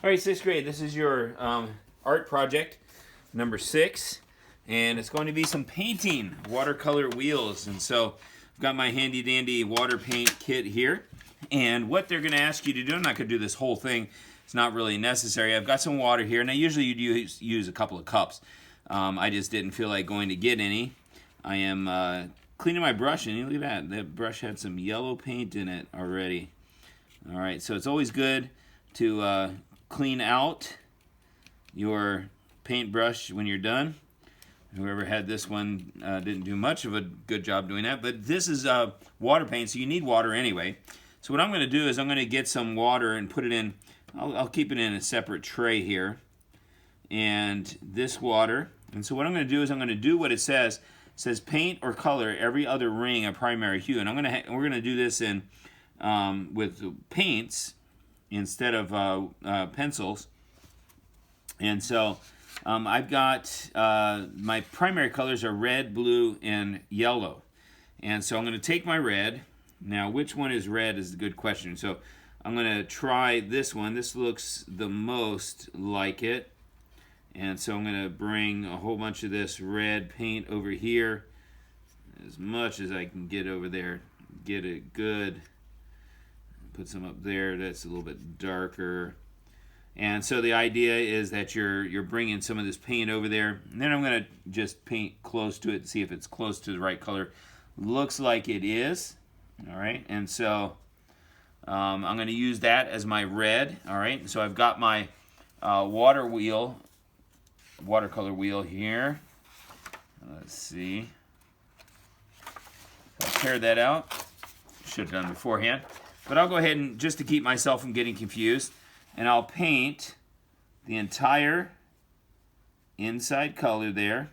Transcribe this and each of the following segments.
All right, sixth grade, this is your art project number 6, and it's going to be some painting, watercolor wheels. And so I've got my handy dandy water paint kit here, and what they're going to ask you to do, I'm not going to do this whole thing, it's not really necessary. I've got some water here, and I usually use a couple of cups. I just didn't feel like going to get any. I am cleaning my brush, and look at that brush had some yellow paint in it already. All right, so it's always good to clean out your paintbrush when you're done. Whoever had this one didn't do much of a good job doing that, but this is water paint, so you need water anyway. So what I'm going to do is I'm going to get some water and put it in, I'll keep it in a separate tray here, and this water. And so what I'm going to do is I'm going to do what it says. It says paint or color every other ring a primary hue, and we're going to do this in with paints instead of pencils. And so I've got my primary colors are red, blue, and yellow. And so I'm going to take my red. Now, which one is red is a good question. So I'm going to try this one. This looks the most like it. And so I'm going to bring a whole bunch of this red paint over here, as much as I can get over there. Get it good. Put some up there. That's a little bit darker. And so the idea is that you're bringing some of this paint over there, and then I'm going to just paint close to it and see if it's close to the right color. Looks like it is. All right, and so I'm going to use that as my red. All right, so I've got my watercolor wheel here. Let's see. I'll tear that out. Should have done beforehand. But I'll go ahead and, just to keep myself from getting confused, and I'll paint the entire inside color there,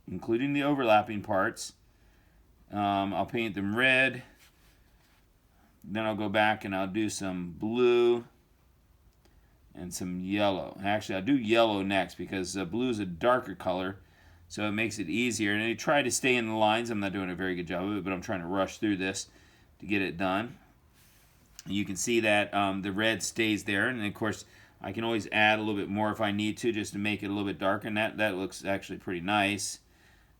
including the overlapping parts. I'll paint them red. Then I'll go back and I'll do some blue and some yellow. Actually, I'll do yellow next because blue is a darker color, so it makes it easier. And I try to stay in the lines. I'm not doing a very good job of it, but I'm trying to rush through this to get it done. You can see that the red stays there, and of course I can always add a little bit more if I need to, just to make it a little bit darker, and that looks actually pretty nice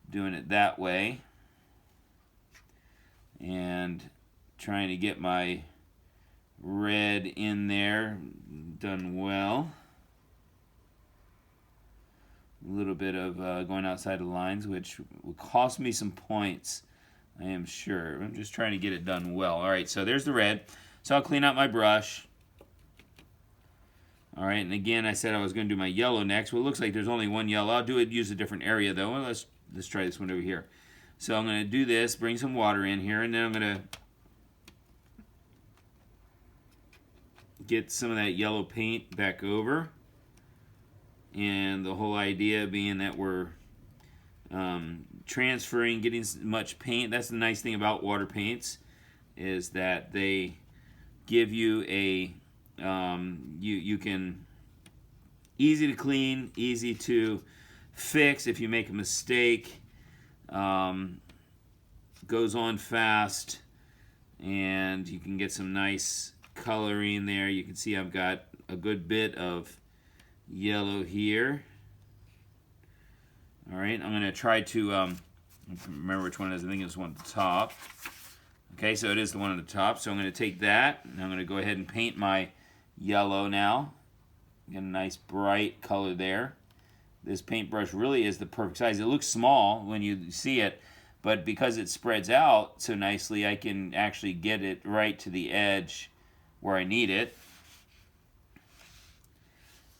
doing it that way. And trying to get my red in there, done well. A little bit of going outside the lines, which will cost me some points, I am sure. I'm just trying to get it done well. All right, so there's the red. So I'll clean out my brush. All right, and again, I said I was going to do my yellow next. Well, it looks like there's only one yellow. I'll use a different area, though. Well, let's try this one over here. So I'm going to do this, bring some water in here, and then I'm going to get some of that yellow paint back over. And the whole idea being that we're transferring, getting much paint. That's the nice thing about water paints, is that they give you a you can easy to clean, easy to fix if you make a mistake. Goes on fast, and you can get some nice coloring there. You can see I've got a good bit of yellow here. All right, I'm going to try to remember which one it is. I think it's one at the top. Okay, so it is the one at the top. So I'm going to take that, and I'm going to go ahead and paint my yellow now. Get a nice bright color there. This paintbrush really is the perfect size. It looks small when you see it, but because it spreads out so nicely, I can actually get it right to the edge where I need it.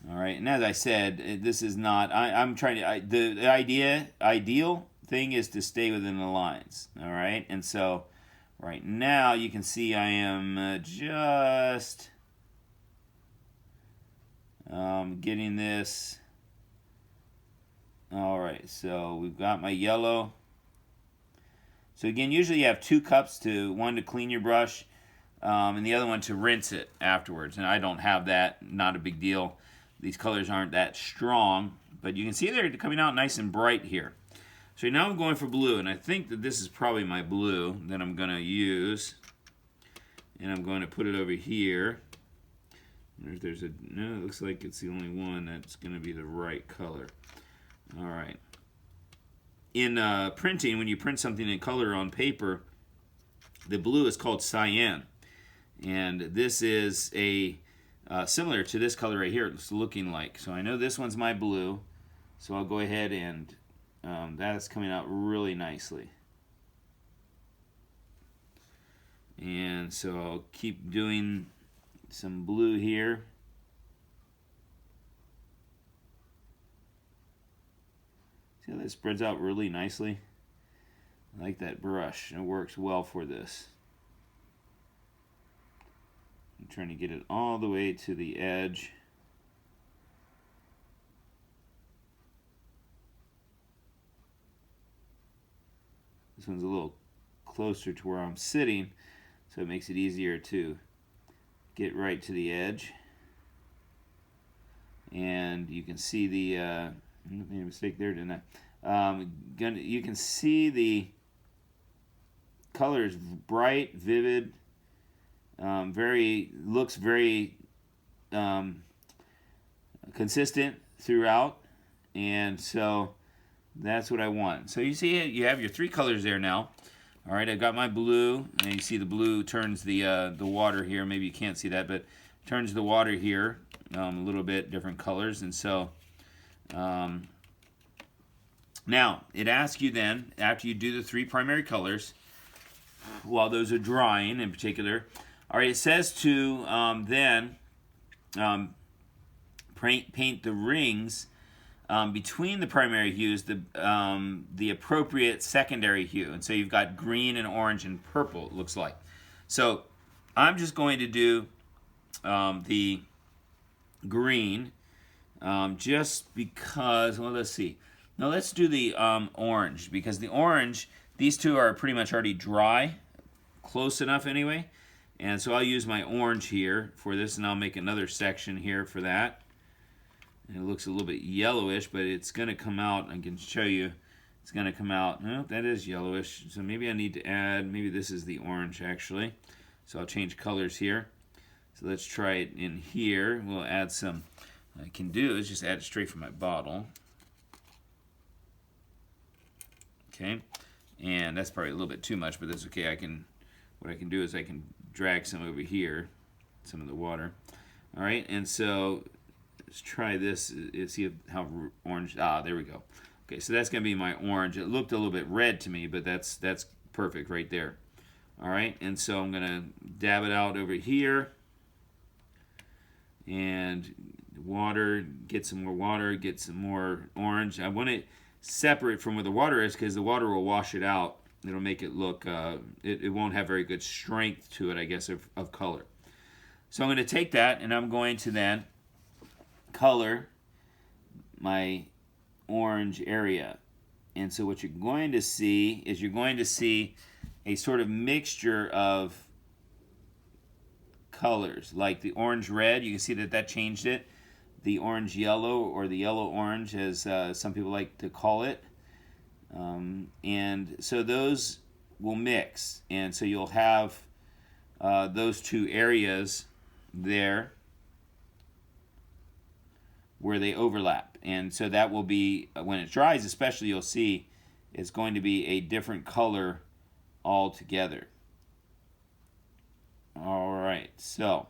All right, and as I said, this is not, I'm trying to, the ideal thing is to stay within the lines, all right? And so right now you can see I am just getting this. All right, so we've got my yellow. So again, usually you have 2 cups, one to clean your brush, and the other one to rinse it afterwards. And I don't have that, not a big deal. These colors aren't that strong, but you can see they're coming out nice and bright here. So now I'm going for blue, and I think that this is probably my blue that I'm going to use. And I'm going to put it over here. There's a, no, it looks like it's the only one that's going to be the right color. All right. In printing, when you print something in color on paper, the blue is called cyan. And this is a similar to this color right here, it's looking like. So I know this one's my blue. So I'll go ahead and that's coming out really nicely. And so I'll keep doing some blue here. See how that spreads out really nicely? I like that brush. It works well for this. I'm trying to get it all the way to the edge. This one's a little closer to where I'm sitting, so it makes it easier to get right to the edge. And you can see the made a mistake there, didn't I? You can see the color is bright, vivid, looks very consistent throughout, and so that's what I want. So you see you have your three colors there now. All right, I got my blue, and you see the blue turns the water here. Maybe you can't see that, but turns the water here a little bit different colors, and so now it asks you then, after you do the three primary colors, while those are drying in particular, all right, it says to then paint the rings between the primary hues, the appropriate secondary hue. And so you've got green and orange and purple, it looks like. So I'm just going to do the green just because, well, let's see. Now let's do the orange, because the orange, these two are pretty much already dry, close enough anyway. And so I'll use my orange here for this, and I'll make another section here for that. And it looks a little bit yellowish, but it's going to come out. I can show you. It's going to come out. No, that is yellowish. So maybe I need to add, maybe this is the orange actually. So I'll change colors here. So let's try it in here. We'll add some, what I can do is just add it straight from my bottle. Okay. And that's probably a little bit too much, but that's okay. What I can do is I can drag some over here, some of the water. All right, and so let's try this. See how orange. There we go. Okay, so that's going to be my orange. It looked a little bit red to me, but that's perfect right there. All right, and so I'm going to dab it out over here, and water. Get some more water. Get some more orange. I want it separate from where the water is, because the water will wash it out. It'll make it look, it won't have very good strength to it, I guess, of color. So I'm going to take that, and I'm going to then color my orange area. And so what you're going to see is you're going to see a sort of mixture of colors, like the orange-red. You can see that changed it. The orange-yellow, or the yellow-orange, as some people like to call it. And so those will mix, and so you'll have those two areas there where they overlap, and so that will be, when it dries especially, you'll see it's going to be a different color altogether. All right, so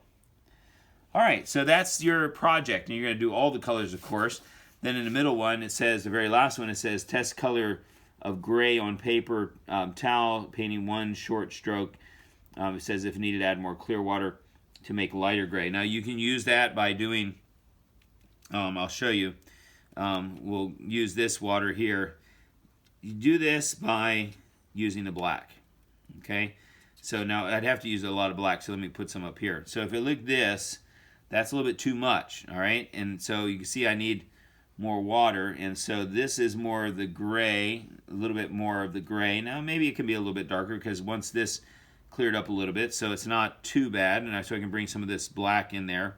that's your project, and you're going to do all the colors, of course. Then in the middle one, it says, the very last one, it says test color of gray on paper towel, painting one short stroke. It says if needed, add more clear water to make lighter gray. Now you can use that by doing, I'll show you, we'll use this water here. You do this by using the black, okay? So now I'd have to use a lot of black, so let me put some up here. So if it look this, that's a little bit too much, all right? And so you can see I need more water, and so this is more of the gray, a little bit more of the gray. Now maybe it can be a little bit darker, because once this cleared up a little bit, so it's not too bad, and so I can bring some of this black in there,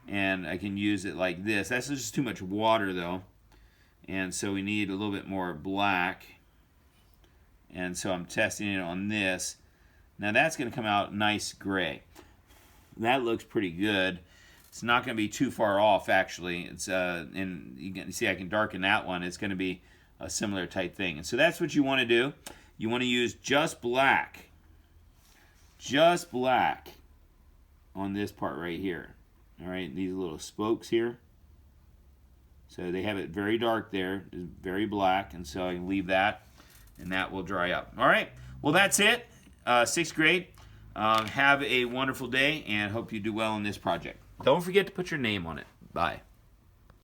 and I can use it like this. That's just too much water though, and so we need a little bit more black, and so I'm testing it on this. Now that's going to come out nice gray. That looks pretty good. It's not going to be too far off, actually. It's and you can see I can darken that one. It's going to be a similar type thing. And so that's what you want to do. You want to use just black on this part right here. All right, these little spokes here. So they have it very dark there, very black, and so I can leave that, and that will dry up. All right, well, that's it. 6th grade. Have a wonderful day, and hope you do well in this project. Don't forget to put your name on it. Bye.